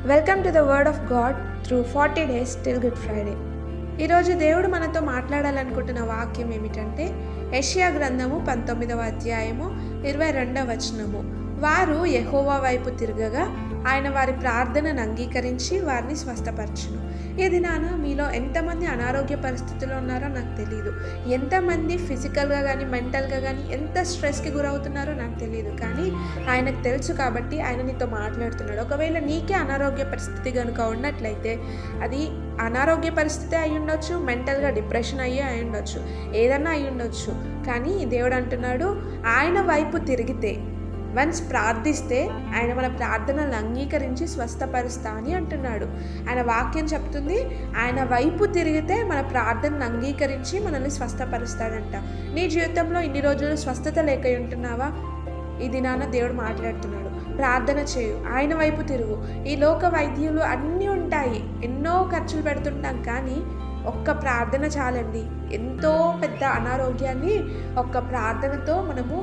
Welcome to the word of God through 40 days till good Friday. ఈరోజు దేవుడు మనతో మాట్లాడాలనుకుంటున్న వాక్యం ఏమిటంటే యెషయా గ్రంథము 19వ అధ్యాయము 22వ వచనము. వారు యెహోవా వైపు తిరగగా ఆయన వారి ప్రార్థనను అంగీకరించి వారిని స్వస్థపరచును. ఈ దినాన మీలో ఎంతమంది అనారోగ్య పరిస్థితుల్లో ఉన్నారో నాకు తెలియదు. ఎంతమంది ఫిజికల్గా కానీ మెంటల్గా కానీ ఎంత స్ట్రెస్కి గురవుతున్నారో నాకు తెలియదు. కానీ ఆయనకు తెలుసు కాబట్టి ఆయన నీతో మాట్లాడుతున్నాడు. ఒకవేళ నీకే అనారోగ్య పరిస్థితి కనుక ఉన్నట్లయితే అది అనారోగ్య పరిస్థితి అయి ఉండొచ్చు, మెంటల్గా డిప్రెషన్ అయ్యి అయి ఉండొచ్చు, ఏదన్నా అయి ఉండొచ్చు. కానీ దేవుడు అంటున్నాడు, ఆయన వైపు తిరిగితే వన్స్ ప్రార్థిస్తే ఆయన మన ప్రార్థనలు అంగీకరించి స్వస్థపరుస్తా అని అంటున్నాడు. ఆయన వాక్యం చెప్తుంది, ఆయన వైపు తిరిగితే మన ప్రార్థనను అంగీకరించి మనల్ని స్వస్థపరుస్తాడంట. నీ జీవితంలో ఇన్ని రోజులు స్వస్థత లేక ఉంటున్నావా? ఈ దినాన దేవుడు మాట్లాడుతున్నాడు, ప్రార్థన చేయు, ఆయన వైపు తిరుగు. ఈ లోక వైద్యులు అన్నీ ఉంటాయి, ఎన్నో ఖర్చులు పెడుతుంటాం, కానీ ఒక్క ప్రార్థన చాలండి. ఎంతో పెద్ద అనారోగ్యాన్ని ఒక్క ప్రార్థనతో మనము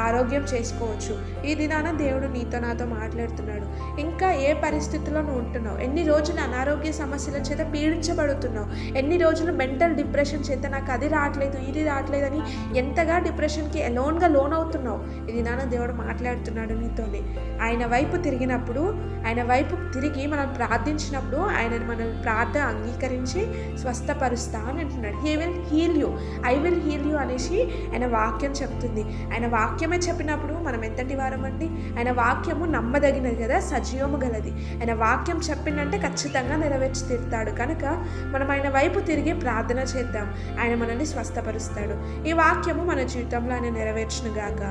ఆరోగ్యం చేసుకోవచ్చు. ఈ దినాన దేవుడు నీతో నాతో మాట్లాడుతున్నాడు. ఇంకా ఏ పరిస్థితుల్లో నువ్వు ఉంటున్నావు, ఎన్ని రోజులు అనారోగ్య సమస్యల చేత పీడించబడుతున్నావు, ఎన్ని రోజులు మెంటల్ డిప్రెషన్ చేత నాకు అది రావట్లేదు ఇది రావట్లేదు అని ఎంతగా డిప్రెషన్కి ఎలోన్గా లోన్ అవుతున్నావు. ఈ దినాన దేవుడు మాట్లాడుతున్నాడు నీతోనే. ఆయన వైపు తిరిగినప్పుడు, ఆయన వైపు తిరిగి మనం ప్రార్థించినప్పుడు ఆయన మనల్ని ప్రార్థన అంగీకరించి స్వస్థపరుస్తా అని అంటున్నాడు. He will heal you, I will heal you అనేసి ఆయన వాక్యం చెప్తుంది. ఆయన వాక్యమే చెప్పినప్పుడు మనం ఎంతటి వారమండి? ఆయన వాక్యము నమ్మదగినది కదా, సజీవము గలది. ఆయన వాక్యం చెప్పిందంటే ఖచ్చితంగా నెరవేర్చి తీరుతాడు. కనుక మనం ఆయన వైపు తిరిగి ప్రార్థన చేద్దాం, ఆయన మనల్ని స్వస్థపరుస్తాడు. ఈ వాక్యము మన జీవితంలో ఆయన నెరవేర్చును గాక.